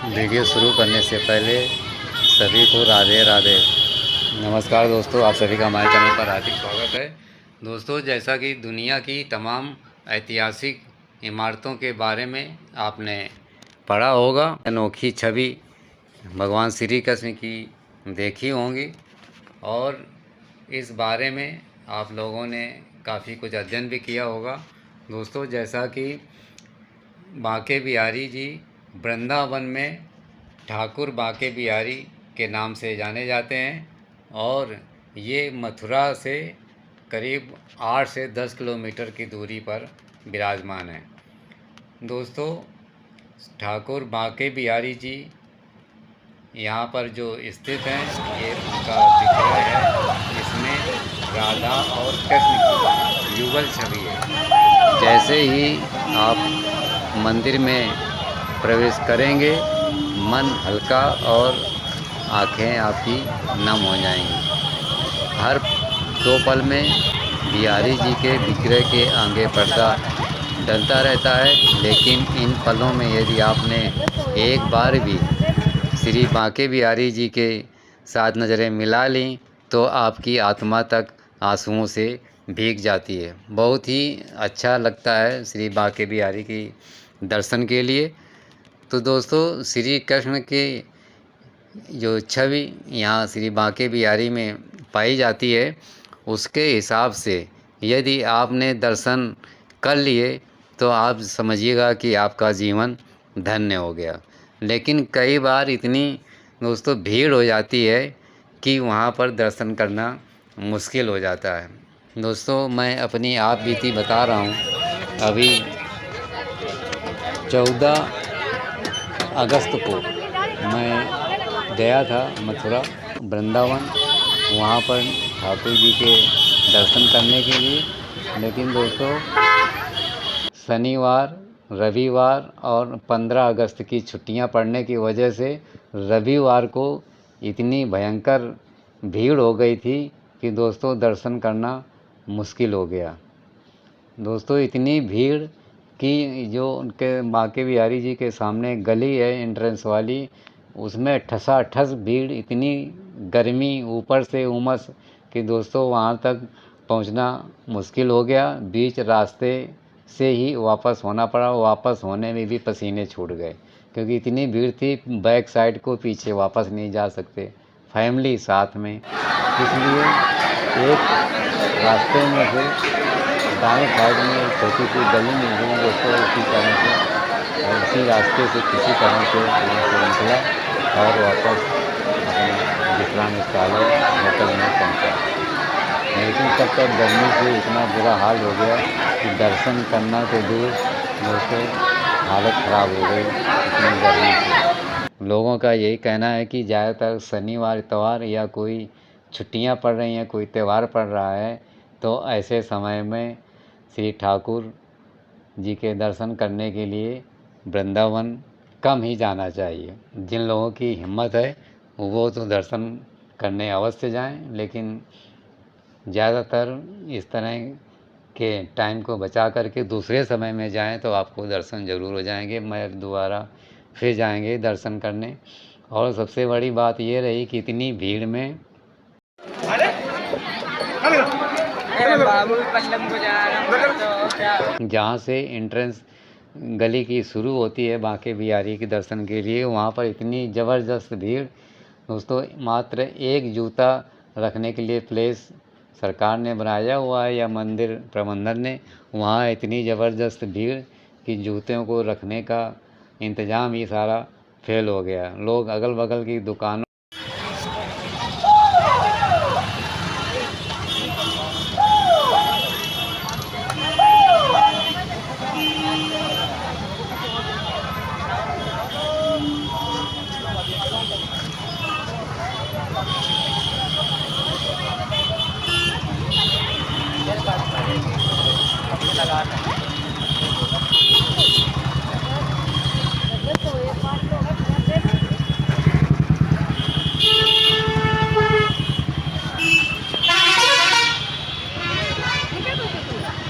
Video शुरू करने से पहले सभी को राधे राधे। नमस्कार दोस्तों, आप सभी का हमारे चैनल पर हार्दिक स्वागत है। दोस्तों, जैसा कि दुनिया की तमाम ऐतिहासिक इमारतों के बारे में आपने पढ़ा होगा, अनोखी छवि भगवान श्री कृष्ण की देखी होंगी और इस बारे में आप लोगों ने काफ़ी कुछ अध्ययन भी किया होगा। दोस्तों, जैसा कि बांके बिहारी जी वृंदावन में ठाकुर बांके बिहारी के नाम से जाने जाते हैं और ये मथुरा से करीब 8 से 10 किलोमीटर की दूरी पर विराजमान है। दोस्तों, ठाकुर बांके बिहारी जी यहाँ पर जो स्थित हैं, ये उनका विग्रह है। इसमें राधा और कृष्ण की युगल छवि है। जैसे ही आप मंदिर में प्रवेश करेंगे, मन हल्का और आँखें आपकी नम हो जाएंगी। हर 2 पल में बिहारी जी के विग्रह के आगे पर्दा डलता रहता है, लेकिन इन पलों में यदि आपने एक बार भी श्री बांके बिहारी जी के साथ नज़रें मिला लीं तो आपकी आत्मा तक आंसुओं से भीग जाती है। बहुत ही अच्छा लगता है श्री बांके बिहारी की दर्शन के लिए। तो दोस्तों, श्री कृष्ण के जो छवि यहाँ श्री बांके बिहारी में पाई जाती है, उसके हिसाब से यदि आपने दर्शन कर लिए तो आप समझिएगा कि आपका जीवन धन्य हो गया। लेकिन कई बार इतनी दोस्तों भीड़ हो जाती है कि वहाँ पर दर्शन करना मुश्किल हो जाता है। दोस्तों, मैं अपनी आप बीती बता रहा हूँ। अभी 14 अगस्त को मैं गया था मथुरा वृंदावन, वहाँ पर ठाकुर जी के दर्शन करने के लिए। लेकिन दोस्तों, शनिवार, रविवार और 15 अगस्त की छुट्टियां पड़ने की वजह से रविवार को इतनी भयंकर भीड़ हो गई थी कि दोस्तों दर्शन करना मुश्किल हो गया। दोस्तों, इतनी भीड़ कि जो उनके बांके बिहारी जी के सामने गली है एंट्रेंस वाली, उसमें ठसाठस भीड़, इतनी गर्मी, ऊपर से उमस कि दोस्तों वहाँ तक पहुँचना मुश्किल हो गया। बीच रास्ते से ही वापस होना पड़ा। वापस होने में भी पसीने छूट गए क्योंकि इतनी भीड़ थी। बैक साइड को पीछे वापस नहीं जा सकते, फैमिली साथ में। इसलिए एक रास्ते में से दाएं साइड में एक छोटी सी गली मिल गई दोस्तों, उसी तरह से और उसी रास्ते से किसी तरह से वहाँ से निकला और वापस अपने विश्राम स्थल होटल में पहुँचा। लेकिन तब तक गर्मी से इतना बुरा हाल हो गया कि दर्शन करना तो दूर, दोस्तों हालत ख़राब हो गई इतनी गर्मी से। लोगों का यही कहना है कि ज़्यादातर शनिवार, इतवार या कोई छुट्टियां पड़ रही हैं, कोई त्यौहार पड़ रहा है, तो ऐसे समय में श्री ठाकुर जी के दर्शन करने के लिए वृंदावन कम ही जाना चाहिए। जिन लोगों की हिम्मत है वो तो दर्शन करने अवश्य जाएं, लेकिन ज़्यादातर इस तरह के टाइम को बचा करके दूसरे समय में जाएं तो आपको दर्शन ज़रूर हो जाएंगे। मैं दोबारा फिर जाएंगे दर्शन करने। और सबसे बड़ी बात ये रही कि इतनी भीड़ में जहाँ से एंट्रेंस गली की शुरू होती है बांके बिहारी के दर्शन के लिए, वहाँ पर इतनी ज़बरदस्त भीड़ दोस्तों। मात्र एक जूता रखने के लिए प्लेस सरकार ने बनाया हुआ है या मंदिर प्रबंधन ने, वहाँ इतनी ज़बरदस्त भीड़ कि जूतों को रखने का इंतज़ाम ही सारा फेल हो गया। लोग अगल बगल की दुकानों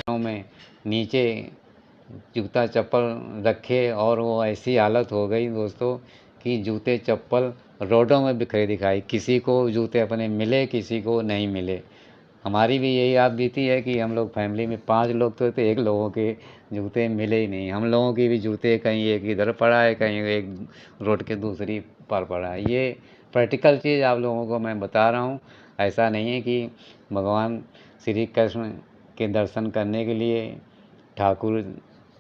में नीचे जूता चप्पल रखे और वो ऐसी हालत हो गई दोस्तों कि जूते चप्पल रोडों में बिखरे दिखाई, किसी को जूते अपने मिले, किसी को नहीं मिले। हमारी भी यही आप बीती है कि हम लोग फैमिली में 5 लोग तो थे, एक लोगों के जूते मिले ही नहीं। हम लोगों की भी जूते कहीं एक इधर पड़ा है, कहीं एक रोड के दूसरी पर पड़ा है। ये प्रैक्टिकल चीज़ आप लोगों को मैं बता रहा हूँ। ऐसा नहीं है कि भगवान श्री कृष्ण के दर्शन करने के लिए, ठाकुर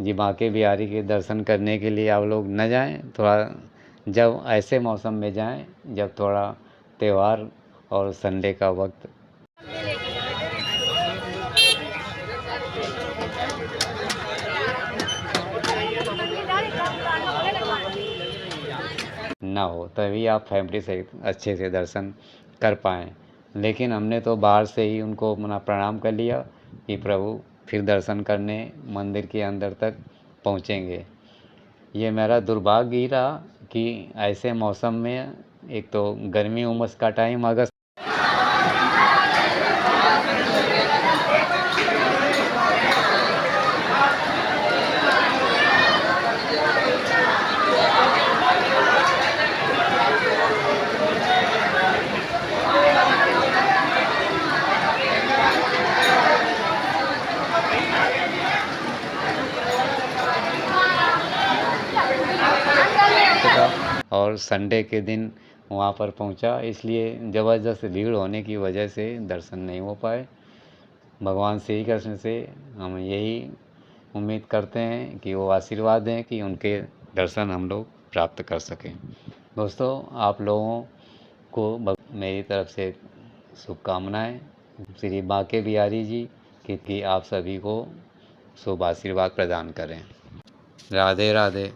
जी बांके बिहारी के दर्शन करने के लिए आप लोग न जाएं। थोड़ा जब ऐसे मौसम में जाएं जब थोड़ा त्यौहार और संडे का वक्त ना हो, तभी आप फैमिली से अच्छे से दर्शन कर पाएँ। लेकिन हमने तो बाहर से ही उनको अपना प्रणाम कर लिया कि प्रभु फिर दर्शन करने मंदिर के अंदर तक पहुँचेंगे। ये मेरा दुर्भाग्य ही रहा कि ऐसे मौसम में, एक तो गर्मी उमस का टाइम अगस्त और संडे के दिन वहाँ पर पहुँचा, इसलिए ज़बरदस्त भीड़ होने की वजह से दर्शन नहीं हो पाए। भगवान श्री कृष्ण से हम यही उम्मीद करते हैं कि वो आशीर्वाद दें कि उनके दर्शन हम लोग प्राप्त कर सकें। दोस्तों, आप लोगों को मेरी तरफ से शुभकामनाएँ श्री बांके बिहारी जी कि आप सभी को शुभ आशीर्वाद प्रदान करें। राधे राधे।